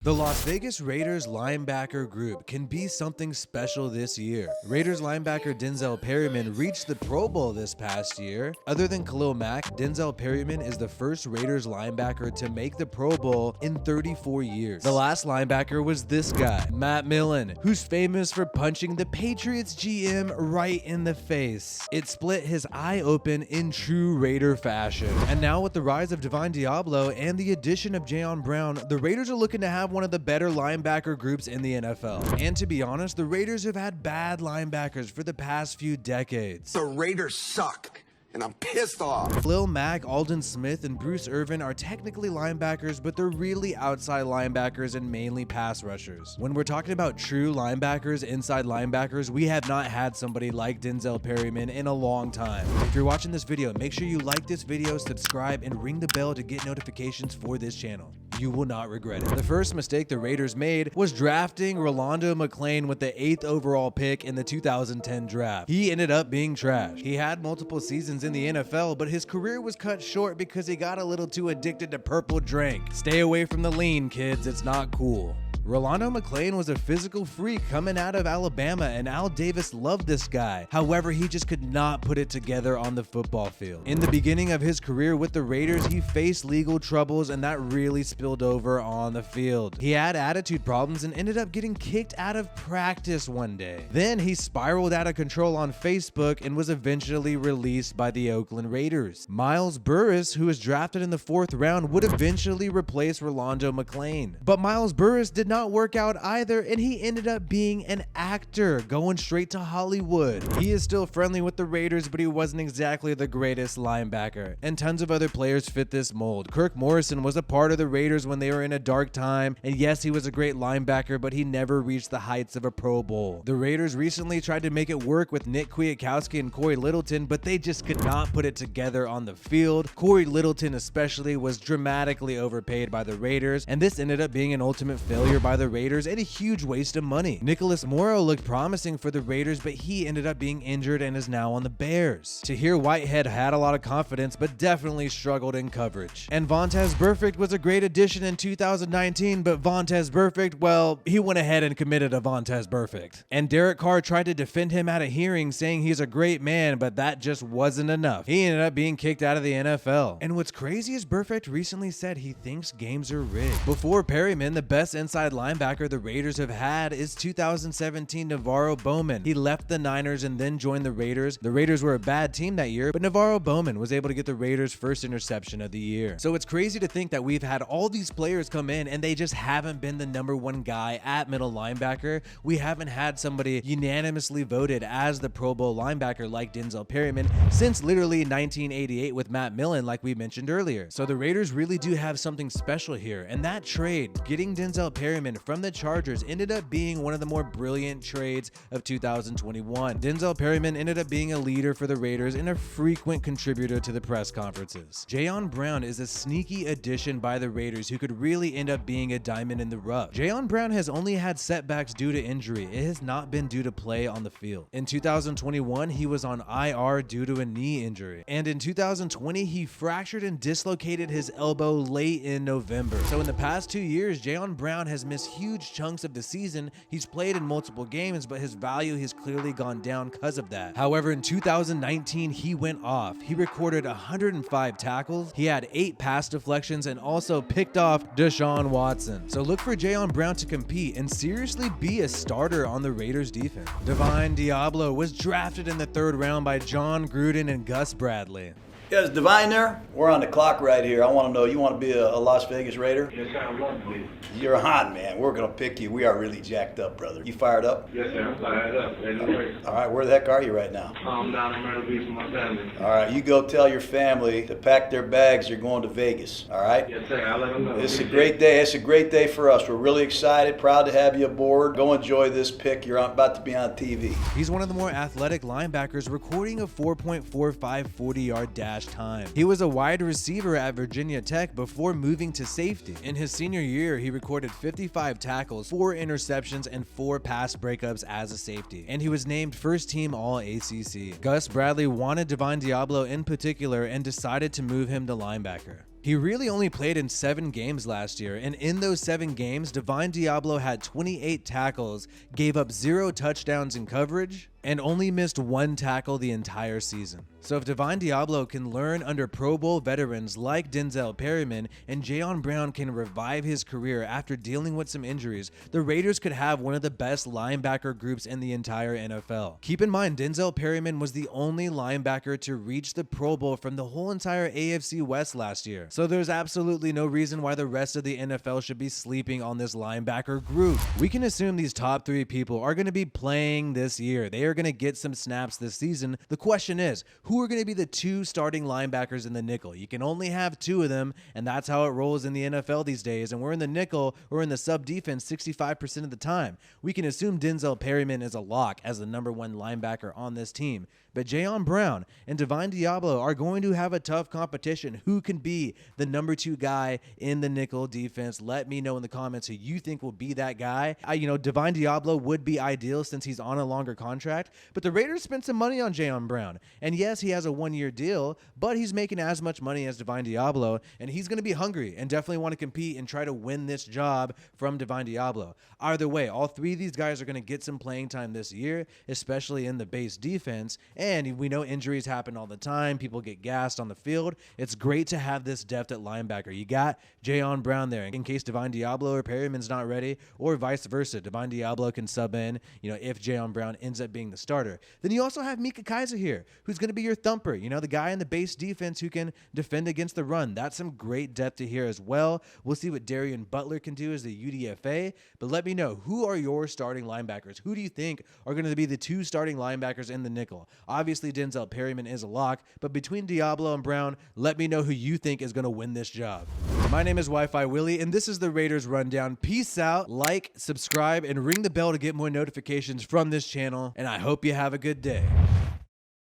The Las Vegas Raiders linebacker group can be something special this year. Raiders linebacker Denzel Perryman reached the Pro Bowl this past year. Other than Khalil Mack, Denzel Perryman is the first Raiders linebacker to make the Pro Bowl in 34 years. The last linebacker was this guy, Matt Millen, who's famous for punching the Patriots GM right in the face. It split his eye open in true Raider fashion. And now with the rise of Divine Diablo and the addition of Jayon Brown, the Raiders are looking to have one of the better linebacker groups in the NFL. And to be honest, the Raiders have had bad linebackers for the past few decades. The Raiders suck, and I'm pissed off. Khalil Mack, Aldon Smith, and Bruce Irvin are technically linebackers, but they're really outside linebackers and mainly pass rushers. When we're talking about true linebackers, inside linebackers, we have not had somebody like Denzel Perryman in a long time. If you're watching this video, make sure you like this video, subscribe, and ring the bell to get notifications for this channel. You will not regret it. The first mistake the Raiders made was drafting Rolando McClain with the 8th overall pick in the 2010 draft. He ended up being trash. He had multiple seasons in the NFL, but his career was cut short because he got a little too addicted to purple drink. Stay away from the lean, kids. It's not cool. Rolando McClain was a physical freak coming out of Alabama, and Al Davis loved this guy. However, he just could not put it together on the football field. In the beginning of his career with the Raiders, he faced legal troubles, and that really spilled over on the field. He had attitude problems and ended up getting kicked out of practice one day. Then he spiraled out of control on Facebook and was eventually released by the Oakland Raiders. Miles Burris, who was drafted in the 4th round, would eventually replace Rolando McClain. But Miles Burris did not work out either, and he ended up being an actor, going straight to Hollywood. He is still friendly with the Raiders, but he wasn't exactly the greatest linebacker, and tons of other players fit this mold. Kirk Morrison was a part of the Raiders when they were in a dark time, and yes, he was a great linebacker, but he never reached the heights of a Pro Bowl. The Raiders recently tried to make it work with Nick Kwiatkowski and Corey Littleton, but they just could not put it together on the field. Corey Littleton especially was dramatically overpaid by the Raiders, and this ended up being an ultimate failure by the Raiders and a huge waste of money. Nicholas Morrow looked promising for the Raiders, but he ended up being injured and is now on the Bears. Tahir Whitehead had a lot of confidence, but definitely struggled in coverage. And Vontaze Burfict was a great addition in 2019, but Vontaze Burfict, well, he went ahead and committed a Vontaze Burfict. And Derek Carr tried to defend him at a hearing, saying he's a great man, but that just wasn't enough. He ended up being kicked out of the NFL. And what's crazy is Burfict recently said he thinks games are rigged. Before Perryman, the best inside linebacker the Raiders have had is 2017 Navarro Bowman. He left the Niners and then joined the Raiders. The Raiders were a bad team that year, but Navarro Bowman was able to get the Raiders' first interception of the year. So it's crazy to think that we've had all these players come in and they just haven't been the #1 guy at middle linebacker. We haven't had somebody unanimously voted as the Pro Bowl linebacker like Denzel Perryman since literally 1988 with Matt Millen, like we mentioned earlier. So the Raiders really do have something special here, and that trade, getting Denzel Perryman from the Chargers, ended up being one of the more brilliant trades of 2021. Denzel Perryman ended up being a leader for the Raiders and a frequent contributor to the press conferences. Jayon Brown is a sneaky addition by the Raiders who could really end up being a diamond in the rough. Jayon Brown has only had setbacks due to injury. It has not been due to play on the field. In 2021, he was on IR due to a knee injury. And in 2020, he fractured and dislocated his elbow late in November. So in the past 2 years, Jayon Brown has missed huge chunks of the season. He's played in multiple games, but his value has clearly gone down because of that. However, in 2019, he went off. He recorded 105 tackles. He had 8 pass deflections and also picked off Deshaun Watson. So look for Jayon Brown to compete and seriously be a starter on the Raiders defense. Divine Diablo was drafted in the 3rd round by John Gruden and Gus Bradley. Yeah, is Divine there? We're on the clock right here. I want to know, you want to be a Las Vegas Raider? Yes, sir. I love to be. You're hot, man. We're going to pick you. We are really jacked up, brother. You fired up? Yes, sir. I'm fired up. Ready to race. All right, where the heck are you right now? I'm down in Myrtle Beach with my family. All right, you go tell your family to pack their bags. You're going to Vegas, all right? Yes, sir. I'll let them know. It's a great day. It's a great day for us. We're really excited, proud to have you aboard. Go enjoy this pick. You're about to be on TV. He's one of the more athletic linebackers, recording a 4.45 40-yard dash time. He was a wide receiver at Virginia Tech before moving to safety. In his senior year, he recorded 55 tackles, 4 interceptions, and 4 pass breakups as a safety, and he was named first team All-ACC. Gus Bradley wanted Divine Diablo in particular and decided to move him to linebacker. He really only played in 7 games last year, and in those 7 games, Divine Diablo had 28 tackles, gave up 0 touchdowns in coverage, and only missed 1 tackle the entire season. So if Divine Diablo can learn under Pro Bowl veterans like Denzel Perryman, and Jayon Brown can revive his career after dealing with some injuries, the Raiders could have one of the best linebacker groups in the entire NFL. Keep in mind, Denzel Perryman was the only linebacker to reach the Pro Bowl from the whole entire AFC West last year. So there's absolutely no reason why the rest of the NFL should be sleeping on this linebacker group. We can assume these top 3 people are going to be playing this year. They are going to get some snaps this season. The question is, who are going to be the 2 starting linebackers in the nickel? You can only have 2 of them, and that's how it rolls in the NFL these days. And we're in the nickel or in the sub defense 65% of the time. We can assume Denzel Perryman is a lock as the #1 linebacker on this team. But Jayon Brown and Divine Diablo are going to have a tough competition. Who can be the #2 guy in the nickel defense? Let me know in the comments who you think will be that guy. Divine Diablo would be ideal since he's on a longer contract, but the Raiders spent some money on Jayon Brown. And yes, he has a 1-year deal, but he's making as much money as Divine Diablo, and he's going to be hungry and definitely want to compete and try to win this job from Divine Diablo. Either way, all 3 of these guys are going to get some playing time this year, especially in the base defense. And we know injuries happen all the time. People get gassed on the field. It's great to have this depth at linebacker. You got Jayon Brown there in case Divine Diablo or Perryman's not ready, or vice versa. Divine Diablo can sub in, if Jayon Brown ends up being the starter. Then you also have Mika Kaiser here, who's going to be your thumper, the guy in the base defense who can defend against the run. That's some great depth to here as well. We'll see what Darian Butler can do as the UDFA, but let me know, who are your starting linebackers? Who do you think are going to be the 2 starting linebackers in the nickel? Obviously, Denzel Perryman is a lock, but between Diablo and Brown, let me know who you think is going to win this job. My name is WiFiWillie, and this is the Raiders Rundown. Peace out, like, subscribe, and ring the bell to get more notifications from this channel, and I hope you have a good day.